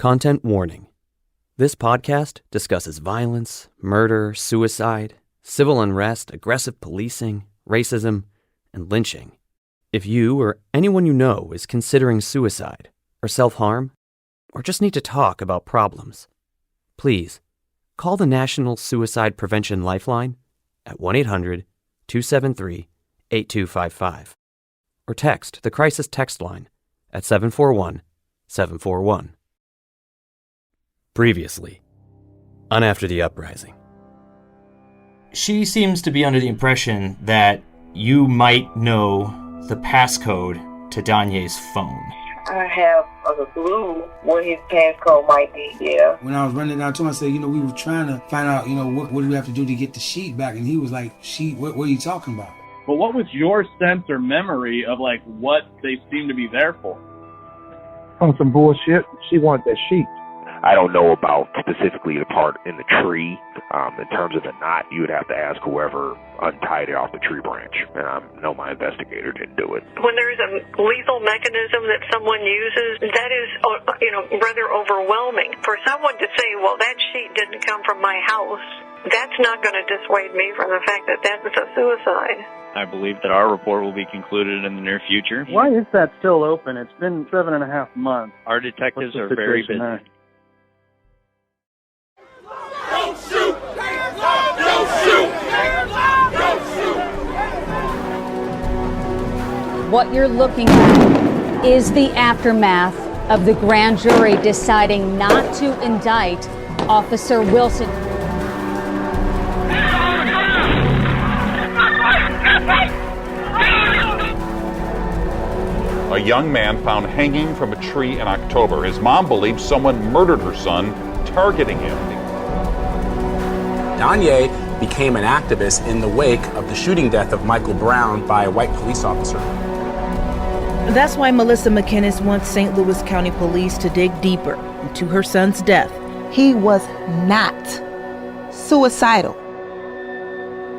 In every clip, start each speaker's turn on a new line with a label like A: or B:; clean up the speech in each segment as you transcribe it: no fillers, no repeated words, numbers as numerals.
A: Content warning. This podcast discusses violence, murder, suicide, civil unrest, aggressive policing, racism, and lynching. If you or anyone you know is considering suicide or self-harm, or just need to talk about problems, please call the National Suicide Prevention Lifeline at 1-800-273-8255 or text the crisis text line at 741-741. Previously, on After the Uprising.
B: She seems to be under the impression that you might know the passcode to Danye's phone.
C: I have a clue what his passcode might be, yeah.
D: When I was running down to him, I said, we were trying to find out, what do we have to do to get the sheet back? And he was like, sheet, what are you talking about?
E: But what was your sense or memory of, what they seem to be there for?
F: On some bullshit, she wanted that sheet.
G: I don't know about specifically the part in the tree. In terms of the knot, you would have to ask whoever untied it off the tree branch. And I know my investigator didn't do it.
H: When there's a lethal mechanism that someone uses, that is, rather overwhelming. For someone to say, well, that sheet didn't come from my house, that's not going to dissuade me from the fact that that was a suicide.
I: I believe that our report will be concluded in the near future.
F: Why is that still open? It's been 7.5 months.
I: Our detectives are very busy.
F: There?
J: Don't shoot! Don't shoot! Don't shoot!
K: What you're looking at is the aftermath of the grand jury deciding not to indict Officer Wilson.
L: A young man found hanging from a tree in October. His mom believes someone murdered her son, targeting him.
M: Danye became an activist in the wake of the shooting death of Michael Brown by a white police officer.
N: That's why Melissa McInnes wants St. Louis County Police to dig deeper into her son's death.
O: He was not suicidal.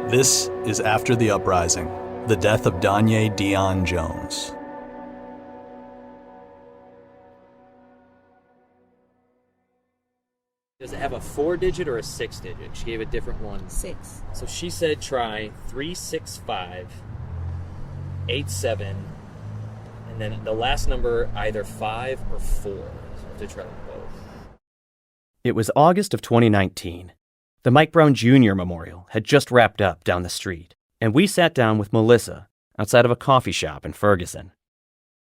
P: This is After the Uprising, the death of Danye Dion Jones.
Q: Does it have a 4-digit or a 6-digit? She gave a different one.
O: 6.
Q: So she said try 36587, and then the last number either 5 or 4. So I have to try them both.
A: It was August of 2019. The Mike Brown Jr. Memorial had just wrapped up down the street, and we sat down with Melissa outside of a coffee shop in Ferguson.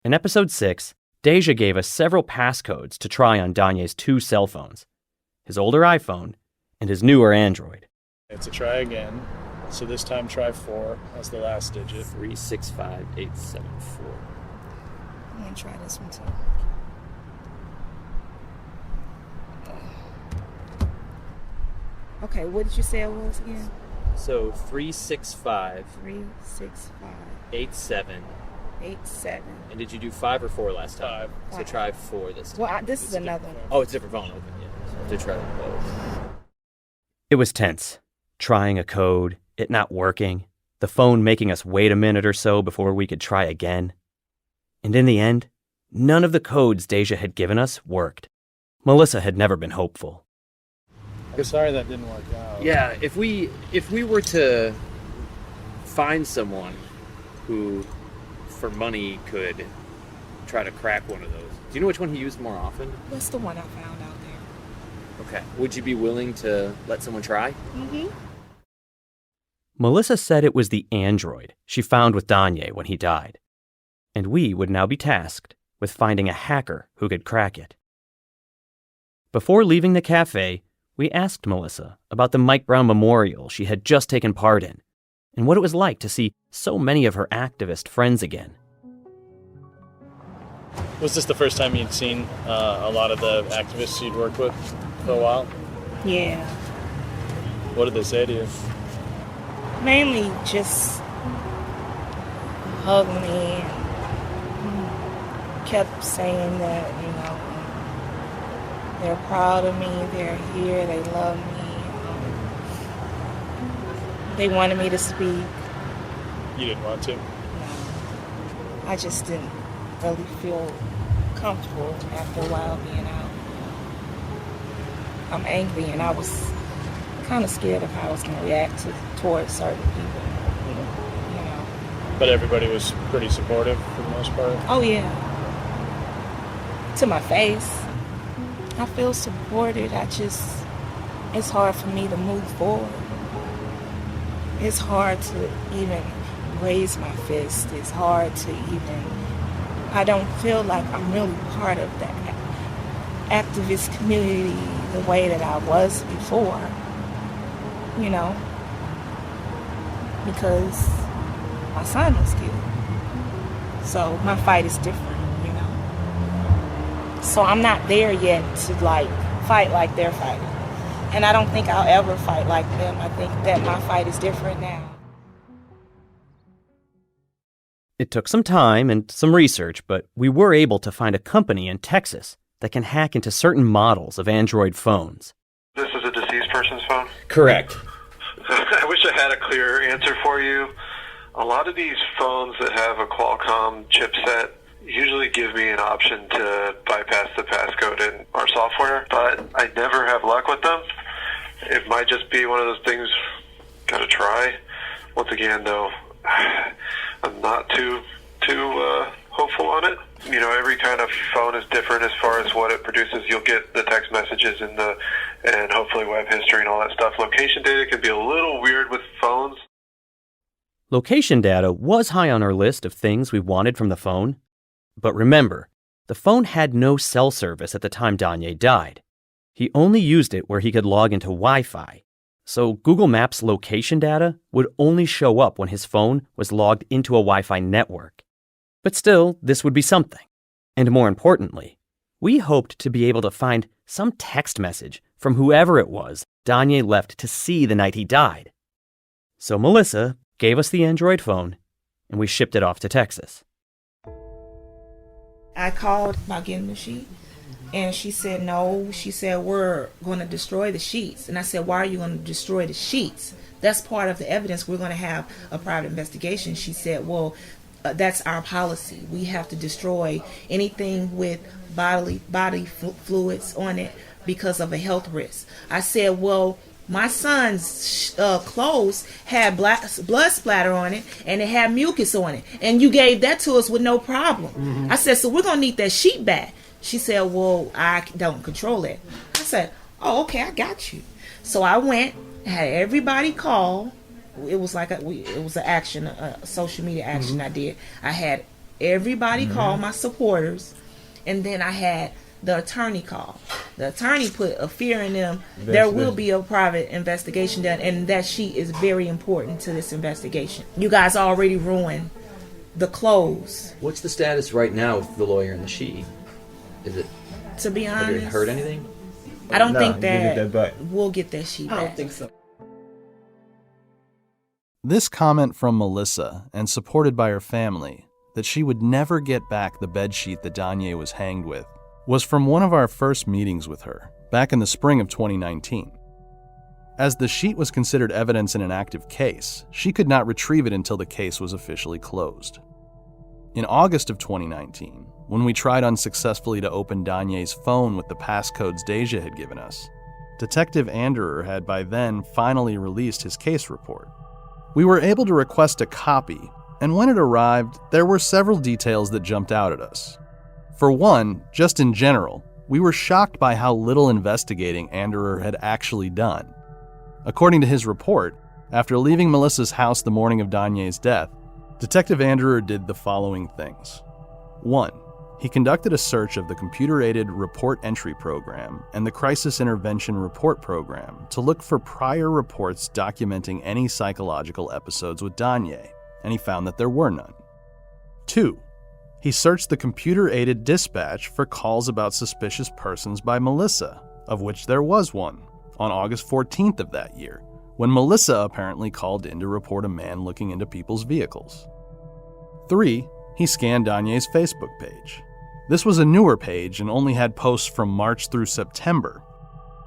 A: In episode 6, Deja gave us several passcodes to try on Danye's 2 cell phones, his older iPhone and his newer Android.
E: It's a try again. So this time try 4 as the last digit.
Q: 365874.
O: I'm going to try this one too. Okay, what did you say it was again?
Q: So 365
O: 87.
Q: And did you do 5 or 4 last time?
E: 5.
Q: So try 4 this time.
O: Well, this is another one.
Q: Oh, it's a different phone. Okay, yeah. So I have to try them both.
A: It was tense. Trying a code, it not working, the phone making us wait a minute or so before we could try again. And in the end, none of the codes Deja had given us worked. Melissa had never been hopeful.
E: I'm sorry that didn't work out.
Q: Yeah, if we were to find someone who, for money, could try to crack one of those. Do you know which one he used more often?
O: That's the one I found out there.
Q: Okay. Would you be willing to let someone try?
O: Mm-hmm.
A: Melissa said it was the Android she found with Danye when he died, and we would now be tasked with finding a hacker who could crack it. Before leaving the cafe, we asked Melissa about the Mike Brown Memorial she had just taken part in, and what it was like to see so many of her activist friends again.
E: Was this the first time you'd seen a lot of the activists you'd worked with for a while?
O: Yeah.
E: What did they say to you?
O: Mainly just hugged me and kept saying that, they're proud of me, they're here, they love me. They wanted me to speak.
E: You didn't want to?
O: No. I just didn't really feel comfortable after a while being out. I'm angry, and I was kind of scared of how I was going to react towards certain people. You know.
E: But everybody was pretty supportive for the most part?
O: Oh, yeah. To my face. I feel supported. It's hard for me to move forward. It's hard to even raise my fist. It's hard to even, I don't feel like I'm really part of the activist community the way that I was before, you know, because my son was killed. So my fight is different, you know. So I'm not there yet to like fight like they're fighting. And I don't think I'll ever fight like them. I think that my fight is different now.
A: It took some time and some research, but we were able to find a company in Texas that can hack into certain models of Android phones.
R: This is a deceased person's phone?
B: Correct.
R: I wish I had a clear answer for you. A lot of these phones that have a Qualcomm chipset usually give me an option to bypass the passcode in our software, but I never have luck with them. It might just be one of those things, gotta try. Once again, though, I'm not too hopeful on it. You know, every kind of phone is different as far as what it produces. You'll get the text messages and hopefully web history and all that stuff. Location data can be a little weird with phones.
A: Location data was high on our list of things we wanted from the phone. But remember, the phone had no cell service at the time Danye died. He only used it where he could log into Wi-Fi. So Google Maps location data would only show up when his phone was logged into a Wi-Fi network. But still, this would be something. And more importantly, we hoped to be able to find some text message from whoever it was Danye left to see the night he died. So Melissa gave us the Android phone, and we shipped it off to Texas.
O: I called about getting the sheet, and she said no. She said, we're going to destroy the sheets. And I said, why are you going to destroy the sheets? That's part of the evidence. We're going to have a private investigation. She said, well, that's our policy. We have to destroy anything with body fluids on it because of a health risk. I said, well, my son's clothes had blood splatter on it, and it had mucus on it, and you gave that to us with no problem. Mm-hmm. I said, so we're going to need that sheet back. She said, well, I don't control it. I said, oh, okay, I got you. So I went, had everybody call. It was like it was an action, a social media action. Mm-hmm. I did. I had everybody call, my supporters, and then I had the attorney call. The attorney put a fear in them. There will be a private investigation done, and that sheet is very important to this investigation. You guys already ruined the clothes.
Q: What's the status right now with the lawyer and the sheet? Is it?
O: To be honest,
Q: have you heard anything?
O: I don't think that we'll get that sheet back.
Q: I don't think so.
P: This comment from Melissa, and supported by her family, that she would never get back the bedsheet that Danye was hanged with, was from one of our first meetings with her, back in the spring of 2019. As the sheet was considered evidence in an active case, she could not retrieve it until the case was officially closed. In August of 2019, when we tried unsuccessfully to open Danye's phone with the passcodes Deja had given us, Detective Anderer had by then finally released his case report. We were able to request a copy, and when it arrived, there were several details that jumped out at us. For one, just in general, we were shocked by how little investigating Anderer had actually done. According to his report, after leaving Melissa's house the morning of Danye's death, Detective Anderer did the following things. 1. He conducted a search of the computer-aided report entry program and the crisis intervention report program to look for prior reports documenting any psychological episodes with Danye, and he found that there were none. 2. He searched the computer-aided dispatch for calls about suspicious persons by Melissa, of which there was one, on August 14th of that year, when Melissa apparently called in to report a man looking into people's vehicles. 3. He scanned Danye's Facebook page. This was a newer page and only had posts from March through September,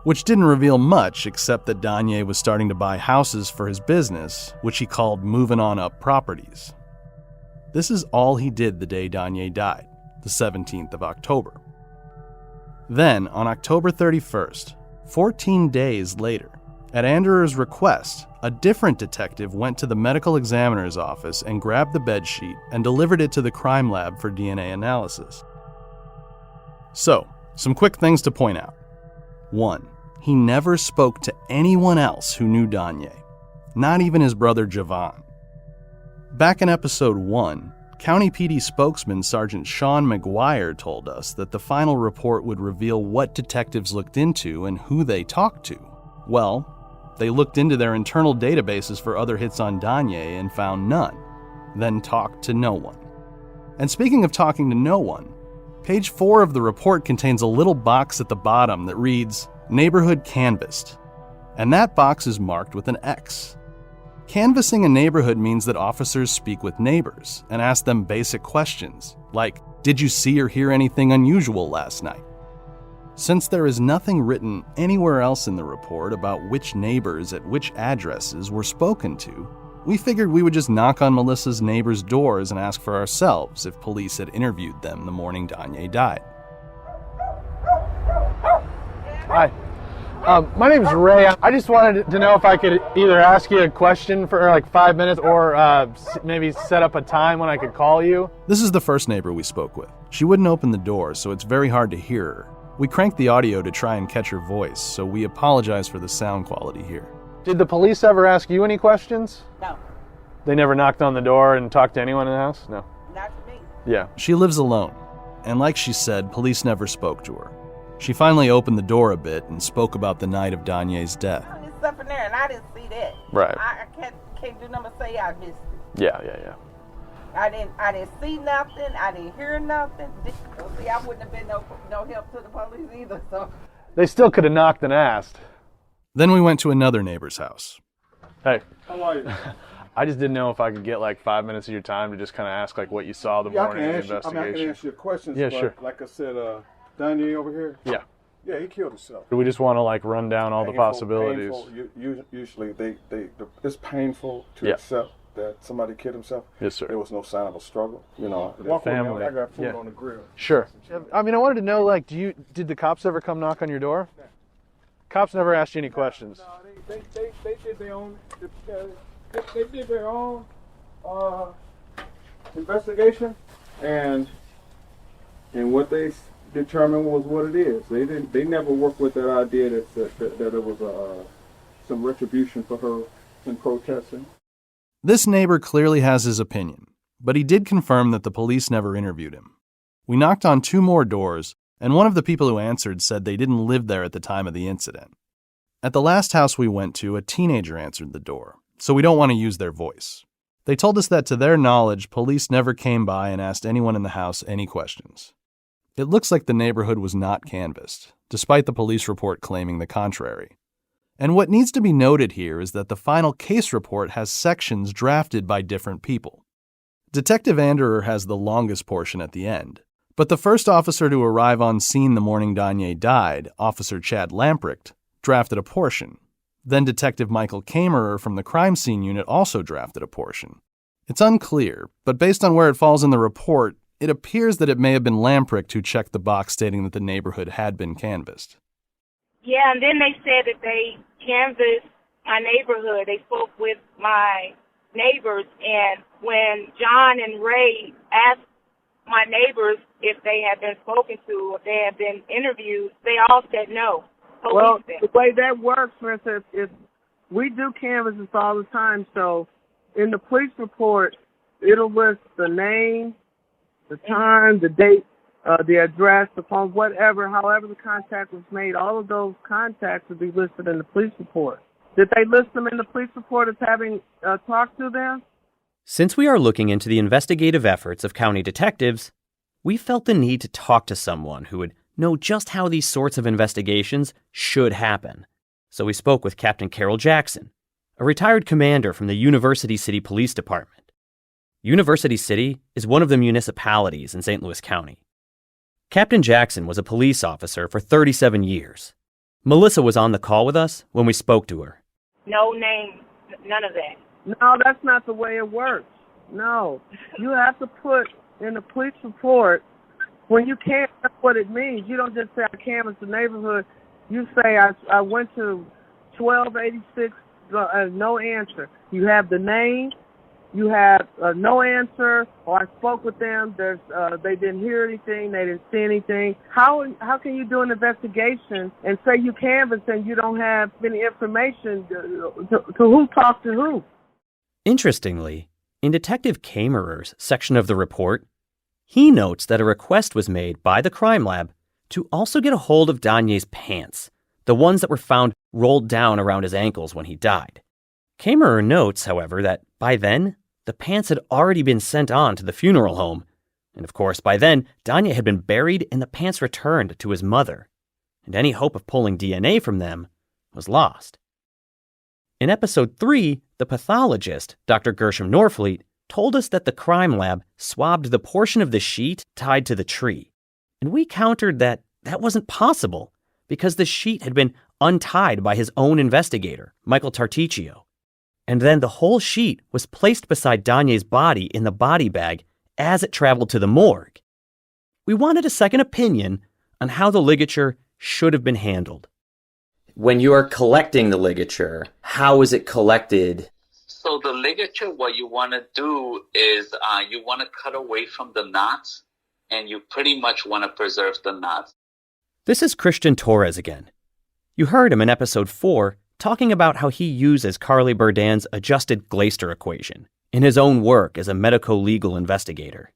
P: which didn't reveal much except that Danye was starting to buy houses for his business, which he called Moving On Up Properties. This is all he did the day Danye died, the 17th of October. Then, on October 31st, 14 days later, at Anderer's request, a different detective went to the medical examiner's office and grabbed the bedsheet and delivered it to the crime lab for DNA analysis. So, some quick things to point out. 1. He never spoke to anyone else who knew Danye, not even his brother Javon. Back in episode 1, County PD spokesman Sergeant Sean McGuire told us that the final report would reveal what detectives looked into and who they talked to. Well, they looked into their internal databases for other hits on Danye and found none, then talked to no one. And speaking of talking to no one, page 4 of the report contains a little box at the bottom that reads, Neighborhood Canvassed, and that box is marked with an X. Canvassing a neighborhood means that officers speak with neighbors and ask them basic questions, like, did you see or hear anything unusual last night? Since there is nothing written anywhere else in the report about which neighbors at which addresses were spoken to, we figured we would just knock on Melissa's neighbors' doors and ask for ourselves if police had interviewed them the morning Danye died.
S: Hi. My name's Ray. I just wanted to know if I could either ask you a question for like 5 minutes or maybe set up a time when I could call you.
P: This is the first neighbor we spoke with. She wouldn't open the door, so it's very hard to hear her. We cranked the audio to try and catch her voice, so we apologize for the sound quality here.
S: Did the police ever ask you any questions?
T: No.
S: They never knocked on the door and talked to anyone in the house? No.
T: Not to me.
S: Yeah.
P: She lives alone, and like she said, police never spoke to her. She finally opened the door a bit and spoke about the night of Danye's death.
T: It's up in there, and I didn't see that.
S: Right.
T: I can't do nothing but say I missed it.
S: Yeah.
T: I didn't see nothing. I didn't hear nothing. See, I wouldn't have been no help to the police either. So
S: They still could have knocked and asked.
P: Then we went to another neighbor's house.
S: Hey.
U: How are you?
S: I just didn't know if I could get like 5 minutes of your time to just kind of ask like what you saw the morning of the investigation.
U: I can ask you questions.
S: Yeah,
U: but
S: sure.
U: Like I said, Danye over here.
S: Yeah.
U: Yeah, he killed himself.
S: We just want to like run down all the possibilities.
U: Usually, it's painful to accept that somebody killed himself.
S: Yes, sir.
U: There was no sign of a struggle. You know,
S: Walk family.
U: With me. I got food on the grill.
S: Sure. I mean, I wanted to know, like, did the cops ever come knock on your door? No. Cops never asked you any questions.
U: No, they did their own. They did their own investigation, and what they determined was what it is. They never worked with that idea that it was some retribution for her in protesting.
P: This neighbor clearly has his opinion, but he did confirm that the police never interviewed him. We knocked on 2 more doors, and one of the people who answered said they didn't live there at the time of the incident. At the last house we went to, a teenager answered the door, so we don't want to use their voice. They told us that to their knowledge, police never came by and asked anyone in the house any questions. It looks like the neighborhood was not canvassed, despite the police report claiming the contrary. And what needs to be noted here is that the final case report has sections drafted by different people. Detective Anderer has the longest portion at the end, but the first officer to arrive on scene the morning Danye died, Officer Chad Lamprecht, drafted a portion. Then Detective Michael Kamerer from the crime scene unit also drafted a portion. It's unclear, but based on where it falls in the report, it appears that it may have been Lamprecht who checked the box stating that the neighborhood had been canvassed.
V: Yeah, and then they said that they canvassed my neighborhood. They spoke with my neighbors, and when John and Ray asked my neighbors if they had been spoken to or if they had been interviewed, they all said no.
W: Well, the way that works, for instance, is we do canvasses all the time, so in the police report, it'll list the name, the time, the date, the address, the phone, whatever, however the contact was made, all of those contacts will be listed in the police report. Did they list them in the police report as having talked to them?
A: Since we are looking into the investigative efforts of county detectives, we felt the need to talk to someone who would know just how these sorts of investigations should happen. So we spoke with Captain Carol Jackson, a retired commander from the University City Police Department. University City is one of the municipalities in St. Louis County. Captain Jackson was a police officer for 37 years. Melissa was on the call with us when we spoke to her.
V: No name, none of that.
W: No, that's not the way it works. No. You have to put in the police report, when you can't, that's what it means. You don't just say, I canvassed the neighborhood. You say I went to 1286, no answer. You have the name, you have no answer, or I spoke with them. They didn't hear anything, they didn't see anything. How can you do an investigation and say you canvassed and you don't have any information to who talked to who?
A: Interestingly, in Detective Kamerer's section of the report, he notes that a request was made by the crime lab to also get a hold of Danye's pants, the ones that were found rolled down around his ankles when he died. Kamerer notes, however, that by then, the pants had already been sent on to the funeral home, and of course, by then, Danye had been buried and the pants returned to his mother, and any hope of pulling DNA from them was lost. In episode 3, the pathologist, Dr. Gershom Norfleet, told us that the crime lab swabbed the portion of the sheet tied to the tree, and we countered that that wasn't possible because the sheet had been untied by his own investigator, Michael Tarticchio. And then the whole sheet was placed beside Danye's body in the body bag as it traveled to the morgue. We wanted a second opinion on how the ligature should have been handled. When you are collecting the ligature, how is it collected?
C: So the ligature, what you want to do is you want to cut away from the knots, and you pretty much want to preserve the knots.
A: This is Christian Torres again. You heard him in episode 4 talking about how he uses Carly Burdan's adjusted Glaister equation in his own work as a medico-legal investigator.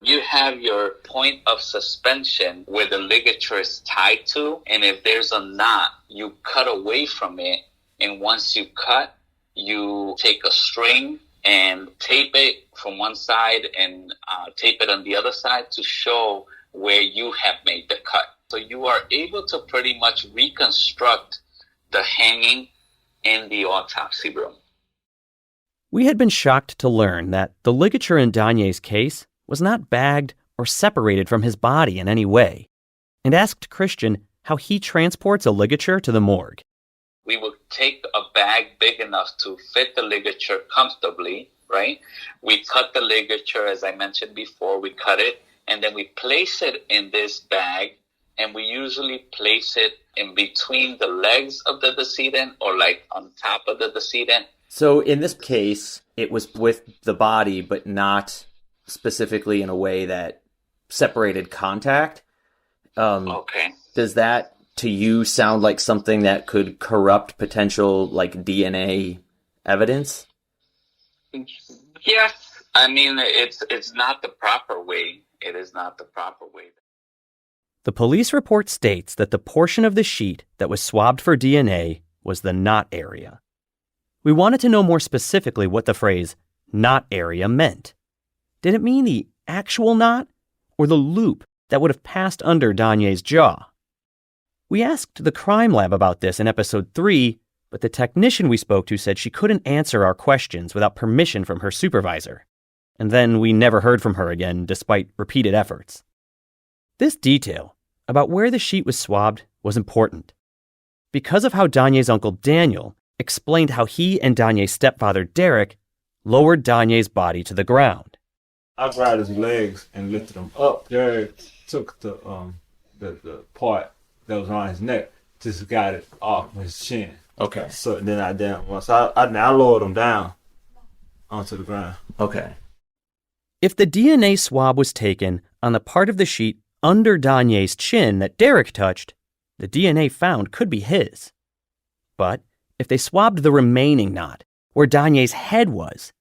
C: You have your point of suspension where the ligature is tied to, and if there's a knot, you cut away from it, and once you cut, you take a string and tape it from one side and tape it on the other side to show where you have made the cut. So you are able to pretty much reconstruct the hanging in the autopsy room.
A: We had been shocked to learn that the ligature in Danye's case was not bagged or separated from his body in any way, and asked Christian how he transports a ligature to the morgue.
C: We would take a bag big enough to fit the ligature comfortably, right? We cut the ligature, as I mentioned before, we cut it, and then we place it in this bag, and we usually place it in between the legs of the decedent or like on top of the decedent.
A: So in this case, it was with the body, but not specifically in a way that separated contact.
C: Okay.
A: Does that, to you, sound like something that could corrupt potential, like, DNA evidence?
C: Yes. I mean, it's not the proper way. It is not the proper way.
A: The police report states that the portion of the sheet that was swabbed for DNA was the knot area. We wanted to know more specifically what the phrase knot area meant. Did it mean the actual knot or the loop that would have passed under Danye's jaw? We asked the crime lab about this in episode 3, but the technician we spoke to said she couldn't answer our questions without permission from her supervisor. And then we never heard from her again despite repeated efforts. This detail about where the sheet was swabbed was important because of how Danye's uncle Daniel explained how he and Danye's stepfather Derek lowered Danye's body to the ground.
U: I grabbed his legs and lifted him up. Derek took the part that was on his neck, just got it off his chin.
A: Okay.
U: So then I lowered him down onto the ground.
A: Okay. If the DNA swab was taken on the part of the sheet under Danye's chin that Derek touched, the DNA found could be his. But if they swabbed the remaining knot where Danye's head was,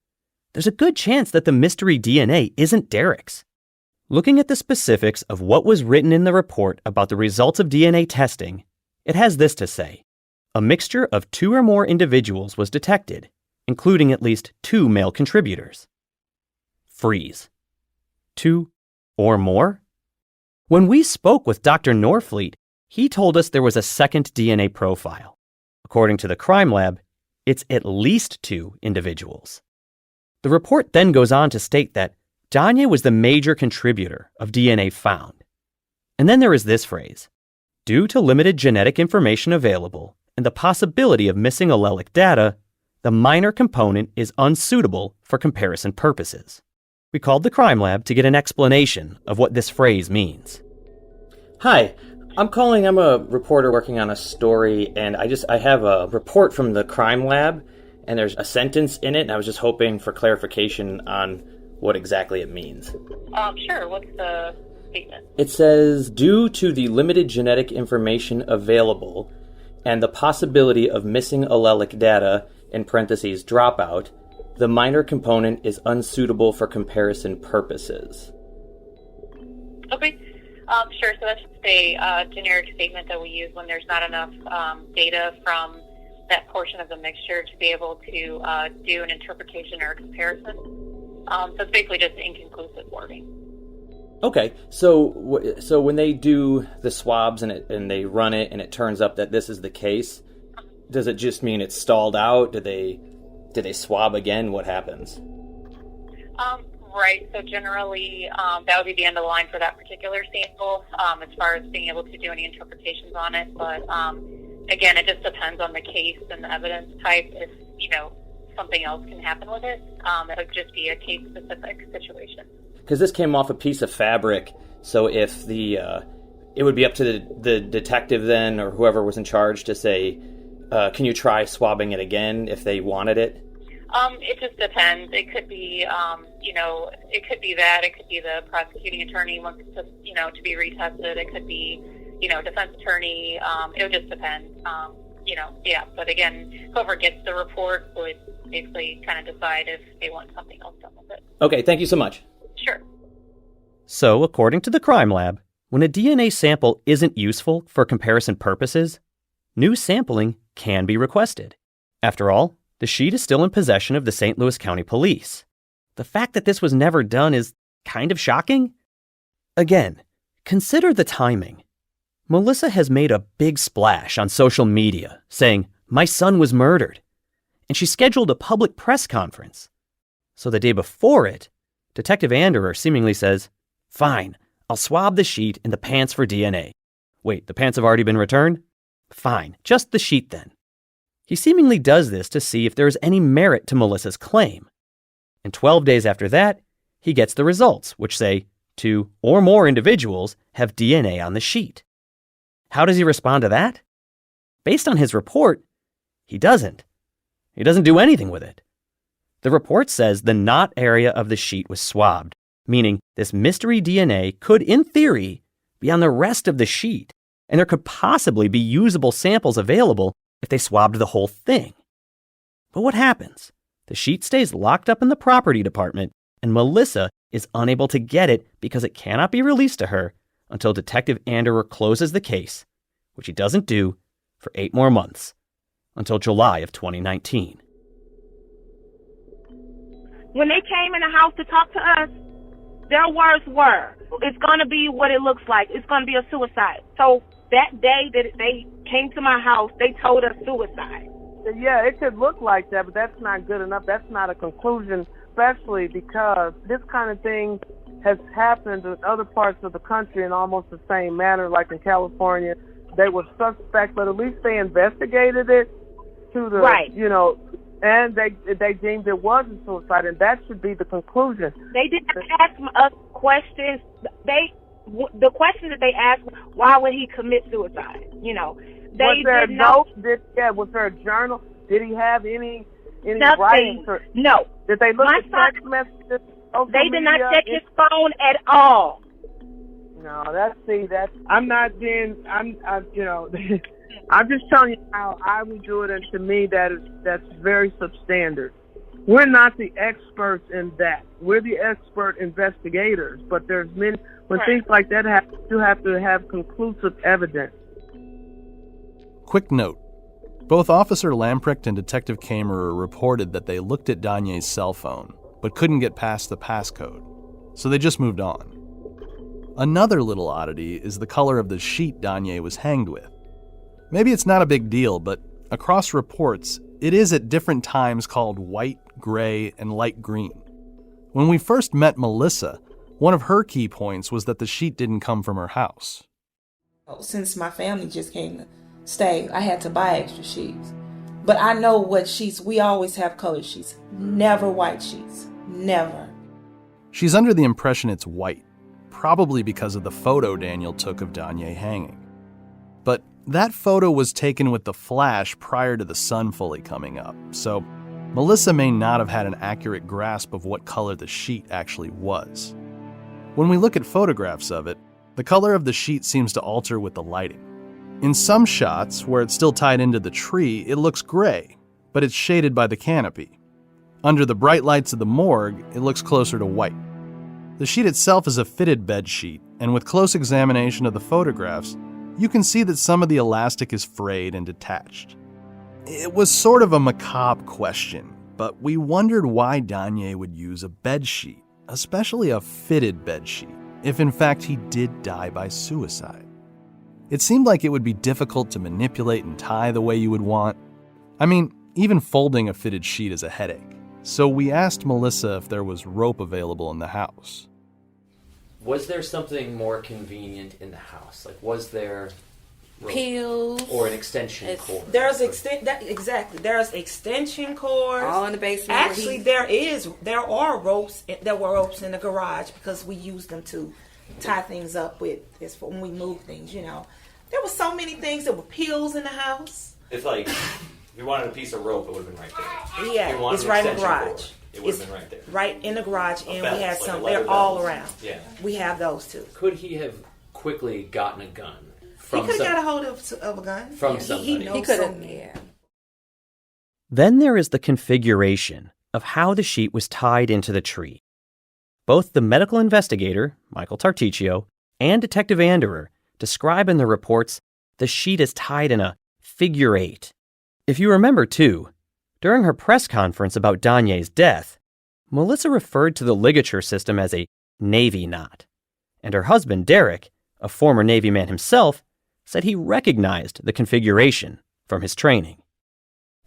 A: there's a good chance that the mystery DNA isn't Derek's. Looking at the specifics of what was written in the report about the results of DNA testing, it has this to say. A mixture of 2 or more individuals was detected, including at least 2 male contributors. Freeze. 2 or more? When we spoke with Dr. Norfleet, he told us there was a second DNA profile. According to the crime lab, it's at least 2 individuals. The report then goes on to state that Danye was the major contributor of DNA found. And then there is this phrase, due to limited genetic information available and the possibility of missing allelic data, the minor component is unsuitable for comparison purposes. We called the crime lab to get an explanation of what this phrase means. Hi,
B: I'm calling. I'm a reporter working on a story, and I have a report from the crime lab, and there's a sentence in it, and I was just hoping for clarification on what exactly it means.
D: Sure. What's the statement?
B: It says, due to the limited genetic information available and the possibility of missing allelic data, in parentheses, dropout, the minor component is unsuitable for comparison purposes.
D: Okay. Sure. So that's just a generic statement that we use when there's not enough data from that portion of the mixture to be able to do an interpretation or a comparison. So it's basically just inconclusive wording.
B: Okay, so when they do the swabs and they run it and it turns up that this is the case, does it just mean it's stalled out? Did they swab again? What happens?
D: Right. So generally, that would be the end of the line for that particular sample, as far as being able to do any interpretations on it. But again, it just depends on the case and the evidence type. If something else can happen with it, it would just be a case-specific situation.
B: Because this came off a piece of fabric, so if it would be up to the detective then, or whoever was in charge, to say, can you try swabbing it again if they wanted it?
D: It just depends. It could be, it could be that. It could be the prosecuting attorney wants to, to be retested. It could be, defense attorney. It would just depend. Yeah. But again, whoever gets the report would basically kind of decide if they want something else done with it.
B: Okay, thank you so much.
D: Sure.
A: So, according to the crime lab, when a DNA sample isn't useful for comparison purposes, new sampling can be requested. After all, the sheet is still in possession of the St. Louis County Police. The fact that this was never done is kind of shocking. Again, consider the timing. Melissa has made a big splash on social media saying, "My son was murdered," and she scheduled a public press conference. So the day before it, Detective Anderer seemingly says, "Fine, I'll swab the sheet and the pants for DNA." Wait, the pants have already been returned? Fine, just the sheet then. He seemingly does this to see if there is any merit to Melissa's claim. And 12 days after that, he gets the results, which say 2 or more individuals have DNA on the sheet. How does he respond to that? Based on his report, he doesn't. He doesn't do anything with it. The report says the knot area of the sheet was swabbed, meaning this mystery DNA could, in theory, be on the rest of the sheet, and there could possibly be usable samples available if they swabbed the whole thing. But what happens? The sheet stays locked up in the property department, and Melissa is unable to get it because it cannot be released to her until Detective Anderer closes the case, which he doesn't do for 8 more months, until July of 2019.
V: When they came in the house to talk to us, their words were, "It's going to be what it looks like. It's going to be a suicide." So that day that they came to my house, they told us suicide.
W: Yeah, it could look like that, but that's not good enough. That's not a conclusion, especially because this kind of thing has happened in other parts of the country in almost the same manner, like in California. They were suspect, but at least they investigated it to the,
V: right.
W: And they deemed it was a suicide, and that should be the conclusion.
V: They didn't ask us questions. The question that they asked, why would he commit suicide? They didn't know.
W: Was there a journal? Did he have any
V: nothing?
W: Writings?
V: No.
W: Did they look at text messages?
V: They did not check his phone at all.
W: No, I'm not being. I'm just telling you how I would do it, and to me that's very substandard. We're not the experts in that. We're the expert investigators, but there's many when things like that happen, you have to have conclusive evidence.
P: Quick note. Both Officer Lamprecht and Detective Kamerer reported that they looked at Danye's cell phone, but couldn't get past the passcode, so they just moved on. Another little oddity is the color of the sheet Danye was hanged with. Maybe it's not a big deal, but across reports, it is at different times called white, gray, and light green. When we first met Melissa, one of her key points was that the sheet didn't come from her house.
O: Since my family just came to stay, I had to buy extra sheets. But I know what sheets, we always have colored sheets, never white sheets, never.
P: She's under the impression it's white, probably because of the photo Daniel took of Danye hanging. That photo was taken with the flash prior to the sun fully coming up, so Melissa may not have had an accurate grasp of what color the sheet actually was. When we look at photographs of it, the color of the sheet seems to alter with the lighting. In some shots, where it's still tied into the tree, it looks gray, but it's shaded by the canopy. Under the bright lights of the morgue, it looks closer to white. The sheet itself is a fitted bed sheet, and with close examination of the photographs, you can see that some of the elastic is frayed and detached. It was sort of a macabre question, but we wondered why Danye would use a bed sheet, especially a fitted bed sheet, if in fact he did die by suicide. It seemed like it would be difficult to manipulate and tie the way you would want. I mean, even folding a fitted sheet is a headache. So we asked Melissa if there was rope available in the house.
B: Was there something more convenient in the house? Like, was there rope?
O: Pills
B: or an extension cord?
O: There's There's extension cords
G: all in the basement.
O: Actually, there are ropes. There were ropes in the garage because we used them to tie things up with. As for when we move things, you know, there were so many things. There were pills in the house.
B: It's like, if you wanted a piece of rope, it would have been right there.
O: Yeah, it's right in the garage.
B: Cord, it would have been right there.
O: Right in the garage, and
B: belt,
O: we had
B: like
O: some.
B: leather
O: They're all
B: belts.
O: around.
B: Yeah,
O: we have those too.
B: Could he have quickly gotten a gun from?
O: He could have got a hold of a gun
B: from somebody.
O: He could have. Yeah.
A: Then there is the configuration of how the sheet was tied into the tree. Both the medical investigator, Michael Tarticchio, and Detective Anderer describe in their reports the sheet is tied in a figure eight. If you remember, too, during her press conference about Danye's death, Melissa referred to the ligature system as a Navy knot, and her husband, Derek, a former Navy man himself, said he recognized the configuration from his training.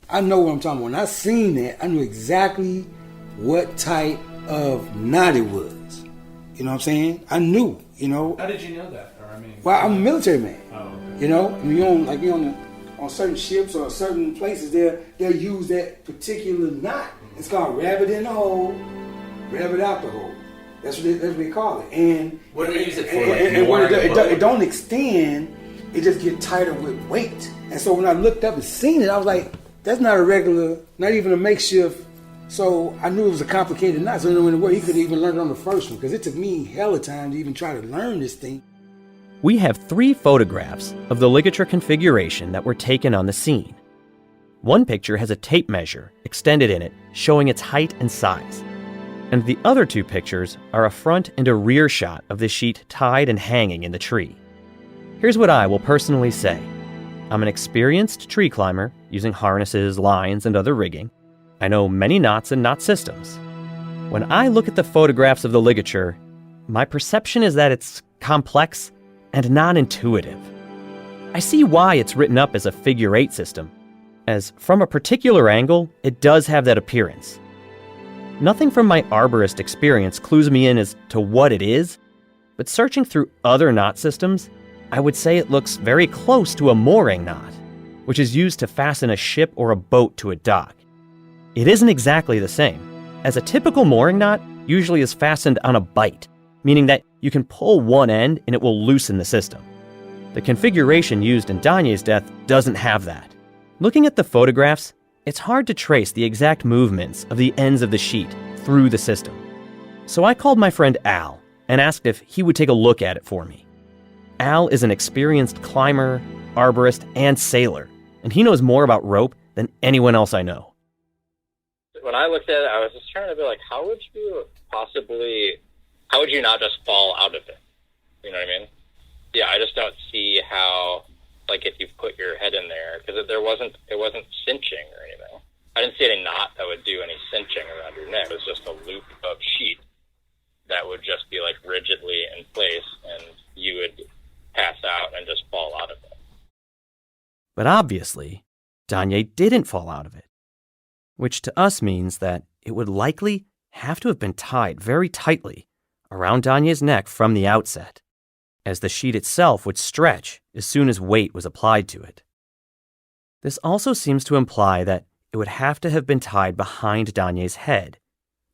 H: I know what I'm talking about. When I seen that, I knew exactly what type of knot it was. You know what I'm saying? I knew, you know.
S: How did you know that?
H: Well, I'm a military man.
S: Oh, okay.
H: You know, and on certain ships or certain places, they'll use that particular knot. It's called rabbit in the hole, rabbit out the hole. That's what they call it. And
B: what do they use it for?
H: And when it don't extend, it just get tighter with weight. And so when I looked up and seen it, I was like, that's not a regular, not even a makeshift. So I knew it was a complicated knot. So in a way, he could even learn it on the first one, because it took me hella time to even try to learn this thing.
A: We have 3 photographs of the ligature configuration that were taken on the scene. One picture has a tape measure extended in it showing its height and size. And the other 2 pictures are a front and a rear shot of the sheet tied and hanging in the tree. Here's what I will personally say. I'm an experienced tree climber using harnesses, lines, and other rigging. I know many knots and knot systems. When I look at the photographs of the ligature, my perception is that it's complex and non-intuitive. I see why it's written up as a figure eight system, as from a particular angle, it does have that appearance. Nothing from my arborist experience clues me in as to what it is, but searching through other knot systems, I would say it looks very close to a mooring knot, which is used to fasten a ship or a boat to a dock. It isn't exactly the same, as a typical mooring knot usually is fastened on a bight, meaning that you can pull one end and it will loosen the system. The configuration used in Danye's death doesn't have that. Looking at the photographs, it's hard to trace the exact movements of the ends of the sheet through the system. So I called my friend Al and asked if he would take a look at it for me. Al is an experienced climber, arborist, and sailor, and he knows more about rope than anyone else I know.
I: When I looked at it, I was just trying to be like, how would you not just fall out of it? You know what I mean? Yeah, I just don't see how, like, if you put your head in there, because it wasn't cinching or anything. I didn't see any knot that would do any cinching around your neck. It was just a loop of sheet that would just be, like, rigidly in place, and you would pass out and just fall out of it.
A: But obviously, Danye didn't fall out of it, which to us means that it would likely have to have been tied very tightly around Danye's neck from the outset, as the sheet itself would stretch as soon as weight was applied to it. This also seems to imply that it would have to have been tied behind Danye's head,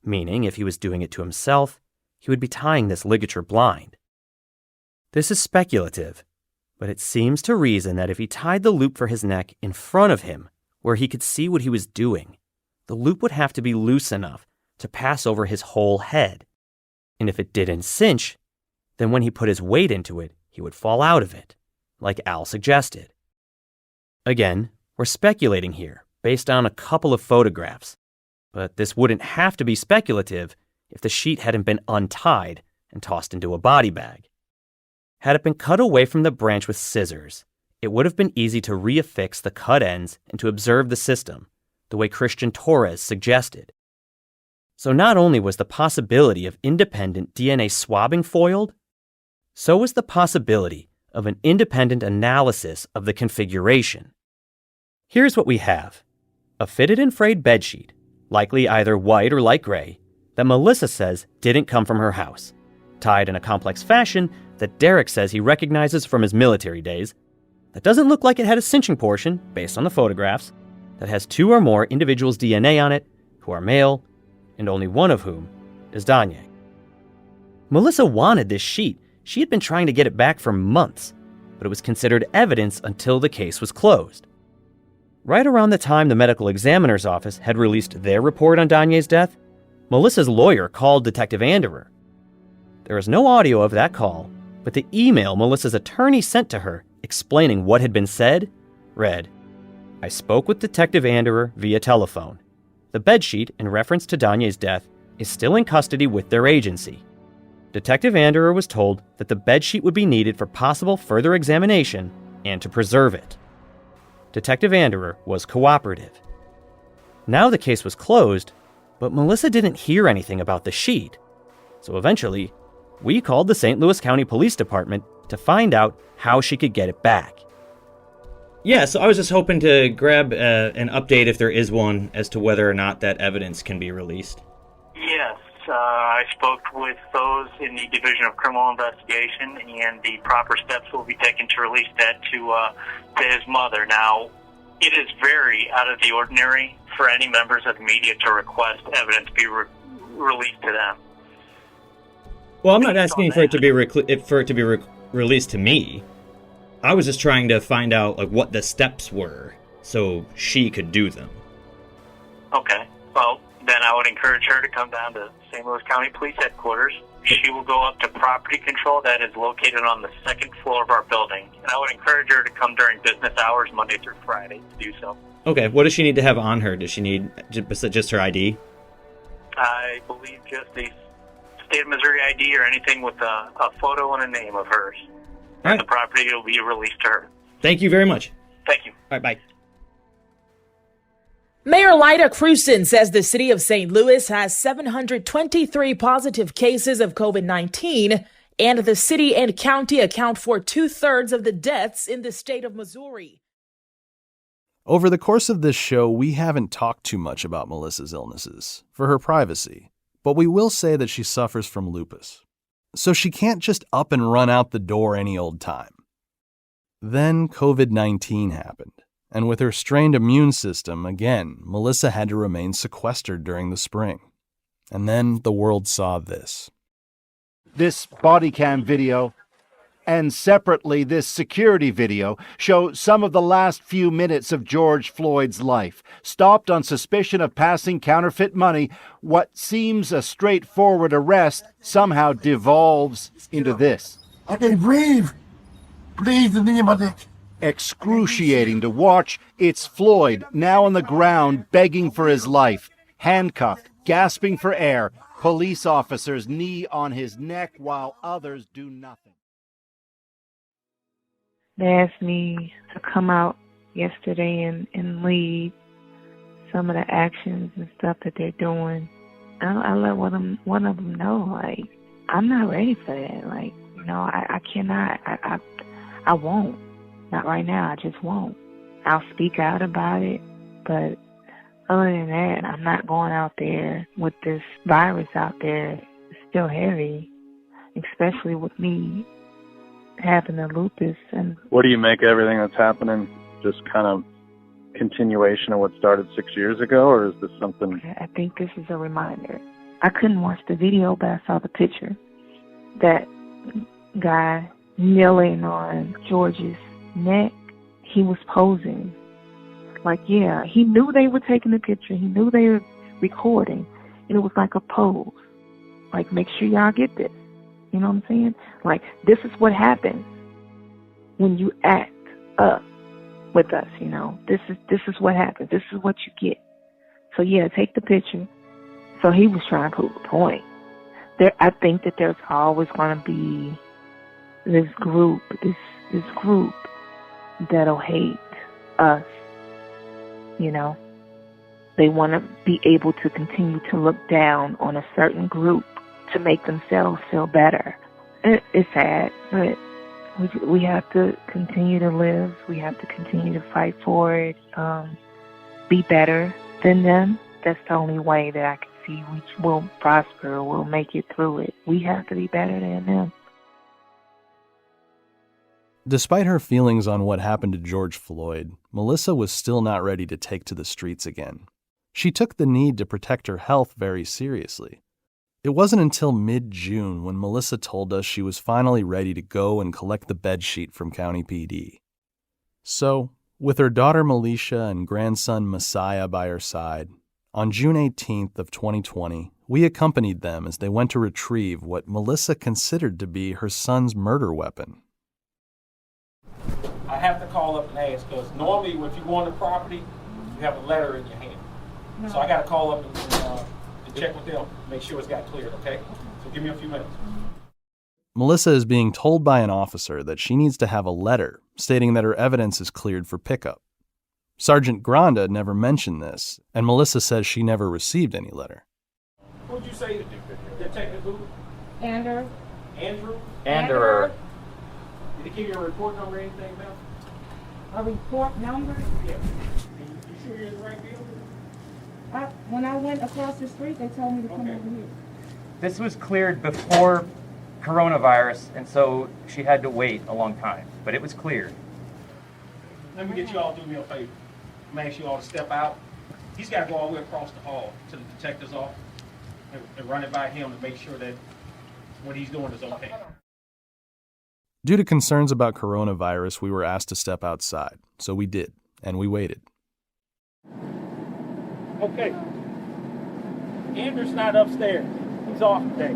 A: meaning if he was doing it to himself, he would be tying this ligature blind. This is speculative, But it seems to reason that if he tied the loop for his neck in front of him, where he could see what he was doing, the loop would have to be loose enough to pass over his whole head. And if it didn't cinch, then when he put his weight into it, he would fall out of it, like Al suggested. Again, we're speculating here, based on a couple of photographs. But this wouldn't have to be speculative if the sheet hadn't been untied and tossed into a body bag. Had it been cut away from the branch with scissors, it would have been easy to reaffix the cut ends and to observe the system, the way Christian Torres suggested. So not only was the possibility of independent DNA swabbing foiled, so was the possibility of an independent analysis of the configuration. Here's what we have. A fitted and frayed bedsheet, likely either white or light gray, that Melissa says didn't come from her house, tied in a complex fashion that Derek says he recognizes from his military days, that doesn't look like it had a cinching portion based on the photographs, that has 2 or more individuals' DNA on it who are male, and only one of whom is Danye. Melissa wanted this sheet. She had been trying to get it back for months, but it was considered evidence until the case was closed. Right around the time the medical examiner's office had released their report on Danye's death, Melissa's lawyer called Detective Anderer. There is no audio of that call, but the email Melissa's attorney sent to her explaining what had been said read, "I spoke with Detective Anderer via telephone. The bedsheet in reference to Danye's death is still in custody with their agency. Detective Anderer was told that the bedsheet would be needed for possible further examination and to preserve it." Detective Anderer was cooperative. Now the case was closed, but Melissa didn't hear anything about the sheet. So eventually, we called the St. Louis County Police Department to find out how she could get it back.
B: Yeah, so I was just hoping to grab an update, if there is one, as to whether or not that evidence can be released.
F: Yes, I spoke with those in the Division of Criminal Investigation, and the proper steps will be taken to release that to his mother. Now, it is very out of the ordinary for any members of the media to request evidence be released to them.
B: Well, I'm not asking for it to be released to me. I was just trying to find out what the steps were so she could do them.
F: Okay. Well, then I would encourage her to come down to St. Louis County Police Headquarters. She will go up to property control that is located on the 2nd floor of our building. And I would encourage her to come during business hours, Monday through Friday, to do so.
B: Okay, what does she need to have on her? Does she need just her ID?
F: I believe just the state of Missouri ID or anything with a photo and a name of hers.
B: All right.
F: The property will be released to her.
B: Thank you very much.
F: Thank you.
B: All right, bye.
N: Mayor Lyda Crewson says the city of St. Louis has 723 positive cases of COVID-19, and the city and county account for 2/3 of the deaths in the state of Missouri.
P: Over the course of this show, we haven't talked too much about Melissa's illnesses, for her privacy, but we will say that she suffers from lupus. So she can't just up and run out the door any old time. Then COVID-19 happened. And with her strained immune system, again, Melissa had to remain sequestered during the spring. And then the world saw this.
G: This body cam video and separately this security video show some of the last few minutes of George Floyd's life. Stopped on suspicion of passing counterfeit money, what seems a straightforward arrest somehow devolves into this.
J: I can't breathe. Please, the name of it.
G: Excruciating to watch. It's Floyd, now on the ground, begging for his life, handcuffed, gasping for air. Police officers knee on his neck while others do nothing.
X: They asked me to come out yesterday and lead some of the actions and stuff that they're doing. I let one of them know, like, I'm not ready for that. Like, I cannot. I won't. Not right now. I just won't. I'll speak out about it, but other than that, I'm not going out there with this virus out there. It's still heavy, especially with me having the lupus. And
U: what do you make of everything that's happening? Just kind of continuation of what started 6 years ago, or is this something?
X: I think this is a reminder. I couldn't watch the video, but I saw the picture. That guy kneeling on George's neck. He was posing. Like, yeah, he knew they were taking a picture. He knew they were recording. And it was like a pose. Like, make sure y'all get this. You know what I'm saying? Like, this is what happens when you act up with us, you know. This is what happens. This is what you get. So, yeah, take the picture. So he was trying to prove a point. I think that there's always going to be this group that'll hate us, you know. They want to be able to continue to look down on a certain group to make themselves feel better. It's sad, but we have to continue to live. We have to continue to fight for it, be better than them. That's the only way that I can see we will prosper, we'll make it through it. We have to be better than them.
P: Despite her feelings on what happened to George Floyd, Melissa was still not ready to take to the streets again. She took the need to protect her health very seriously. It wasn't until mid-June when Melissa told us she was finally ready to go and collect the bedsheet from County PD. So, with her daughter Melisha and grandson Messiah by her side, on June 18th of 2020, we accompanied them as they went to retrieve what Melissa considered to be her son's murder weapon.
E: I have to call up and ask, because normally if you go on the property, you have a letter in your hand. No. So I got to call up and check with them, make sure it's got cleared, okay? So give me a few minutes.
P: Melissa is being told by an officer that she needs to have a letter stating that her evidence is cleared for pickup. Sergeant Granda never mentioned this, and Melissa says she never received any letter.
E: What would you say, Detective Booth?
V: Andrew.
E: Andrew?
V: Andrew.
E: Did he give you a report number or anything, ma'am?
V: A report number?
E: Yeah. You sure you're in the right building?
V: When I went across the street, they told me to come over here.
K: This was cleared before coronavirus, and so she had to wait a long time, but it was cleared.
E: Let me get you all to do me a favor. I'm gonna ask you all to step out. He's got to go all the way across the hall to the detective's office and run it by him to make sure that what he's doing is okay.
P: Due to concerns about coronavirus, we were asked to step outside, so we did, and we waited.
E: Okay. Andrew's not upstairs. He's off today.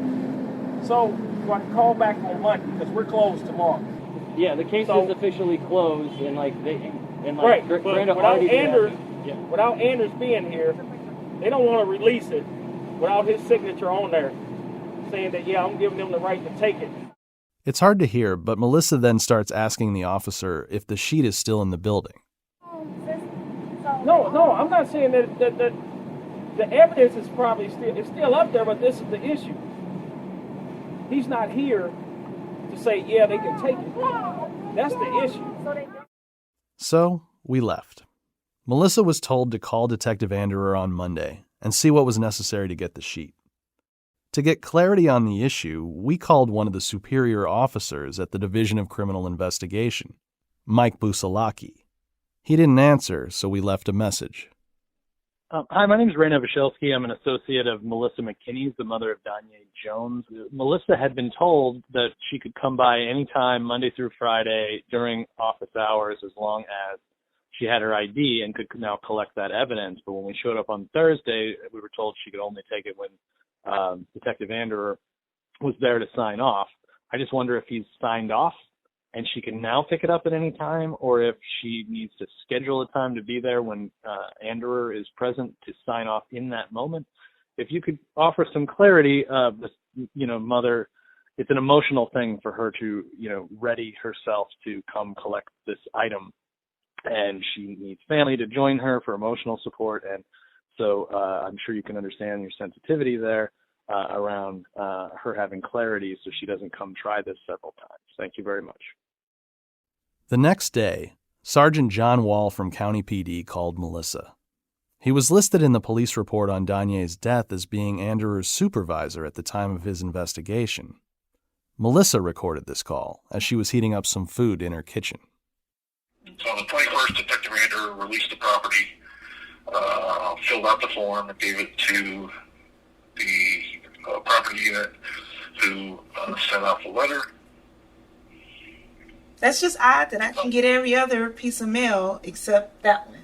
E: So I can call back on Monday because we're closed tomorrow.
B: Yeah, the case is officially closed, and right.
E: But without Anders being here, they don't want to release it without his signature on there, saying that I'm giving them the right to take it.
P: It's hard to hear, but Melissa then starts asking the officer if the sheet is still in the building.
E: No, I'm not saying that the evidence is probably still up there, but this is the issue. He's not here to say, they can take it. That's the issue.
P: So we left. Melissa was told to call Detective Anderer on Monday and see what was necessary to get the sheet. To get clarity on the issue, we called one of the superior officers at the Division of Criminal Investigation, Mike Busalaki. He didn't answer, so we left a message.
L: Hi, my name is Raina Vashelsky. I'm an associate of Melissa McKinney's, the mother of Danye Jones. Melissa had been told that she could come by anytime, Monday through Friday, during office hours, as long as she had her ID and could now collect that evidence. But when we showed up on Thursday, we were told she could only take it when Detective Anderer was there to sign off. I just wonder if he's signed off and she can now pick it up at any time, or if she needs to schedule a time to be there when Anderer is present to sign off in that moment. If you could offer some clarity, mother, it's an emotional thing for her to, ready herself to come collect this item, and she needs family to join her for emotional support. And so I'm sure you can understand your sensitivity there around her having clarity so she doesn't come try this several times. Thank you very much.
P: The next day, Sergeant John Wall from County PD called Melissa. He was listed in the police report on Danye's death as being Anderer's supervisor at the time of his investigation. Melissa recorded this call as she was heating up some food in her kitchen.
J: So on the 21st, Detective Anderer released the property, filled out the form, and gave it to the property unit who sent out the letter.
O: That's just odd that I can get every other piece of mail except that one.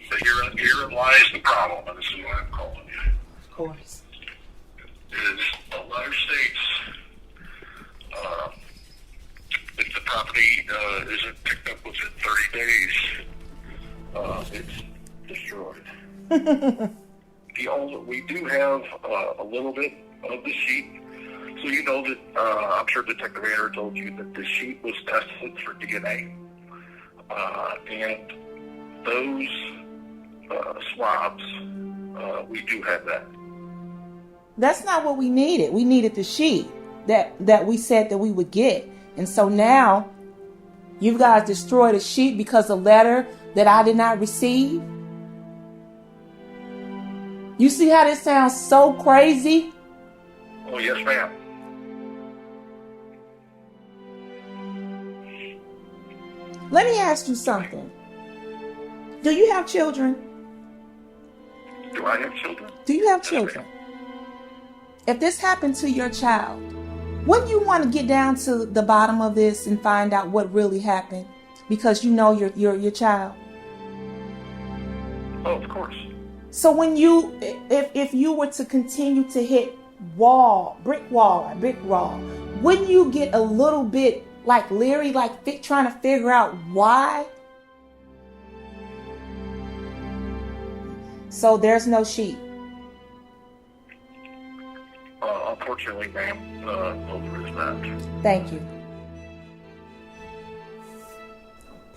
J: So herein lies the problem, and this is why I'm calling you.
O: Of course.
J: Is a letter states if the property isn't picked up within 30 days, it's destroyed. We do have a little bit of the sheet, so you know that I'm sure Detective Andrew told you that the sheet was tested for DNA, and those swabs, we do have that.
O: That's not what we needed. We needed the sheet that we said that we would get. And so now you guys destroyed a sheet because of a letter that I did not receive. You see how this sounds so crazy?
J: Oh, yes, ma'am.
O: Let me ask you something. Do you have children?
J: Do I have children?
O: Do you have children? If this happened to your child, wouldn't you want to get down to the bottom of this and find out what really happened? Because you know your child.
J: Oh, of course.
O: So when if you were to continue to hit brick wall, wouldn't you get a little bit like leery, like trying to figure out why? So there's no sheet.
J: Unfortunately, ma'am, no, there is not.
O: Thank you.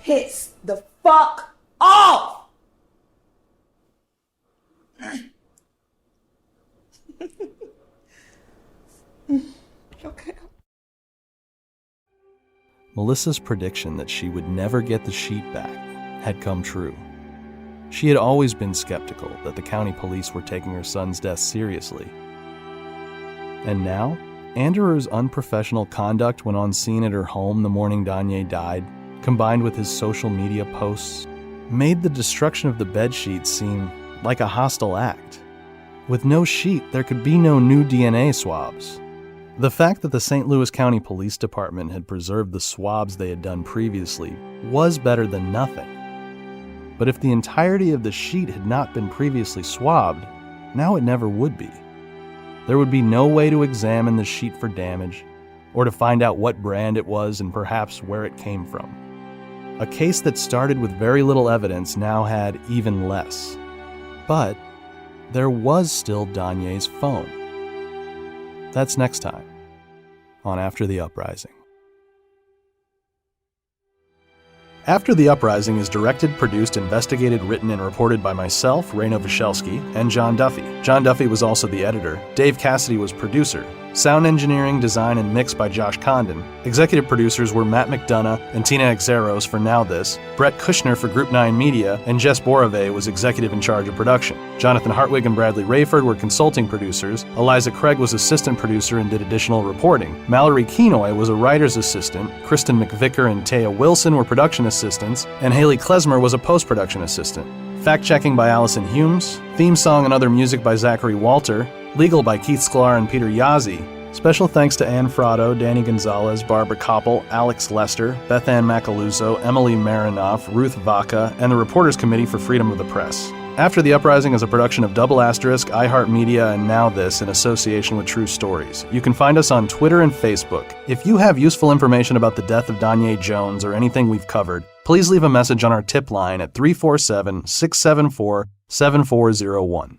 O: Piss the fuck off! Okay.
P: Melissa's prediction that she would never get the sheet back had come true. She had always been skeptical that the county police were taking her son's death seriously. And now, Anderer's unprofessional conduct when on scene at her home the morning Danye died, combined with his social media posts, made the destruction of the bedsheet seem like a hostile act. With no sheet, there could be no new DNA swabs. The fact that the St. Louis County Police Department had preserved the swabs they had done previously was better than nothing. But if the entirety of the sheet had not been previously swabbed, now it never would be. There would be no way to examine the sheet for damage, or to find out what brand it was and perhaps where it came from. A case that started with very little evidence now had even less. But there was still Danye's phone. That's next time on After the Uprising. After the Uprising is directed, produced, investigated, written, and reported by myself, Ray Novoselsky, and John Duffy. John Duffy was also the editor. Dave Cassidy was producer. Sound engineering, design, and mix by Josh Condon. Executive producers were Matt McDonough and Tina Exeros for Now This, Brett Kushner for Group 9 Media, and Jess Borave was executive in charge of production. Jonathan Hartwig and Bradley Rayford were consulting producers. Eliza Craig was assistant producer and did additional reporting. Mallory Kenoy was a writer's assistant. Kristen McVicker and Taya Wilson were production assistants, and Haley Klesmer was a post-production assistant. Fact-checking by Allison Humes. Theme song and other music by Zachary Walter. Legal by Keith Sklar and Peter Yazzie. Special thanks to Ann Frotto, Danny Gonzalez, Barbara Koppel, Alex Lester, Beth Ann Macaluso, Emily Marinoff, Ruth Vaca, and the Reporters Committee for Freedom of the Press. After the Uprising is a production of Double Asterisk, iHeartMedia, and Now This in association with True Stories. You can find us on Twitter and Facebook. If you have useful information about the death of Danye Jones or anything we've covered, please leave a message on our tip line at 347-674-7401.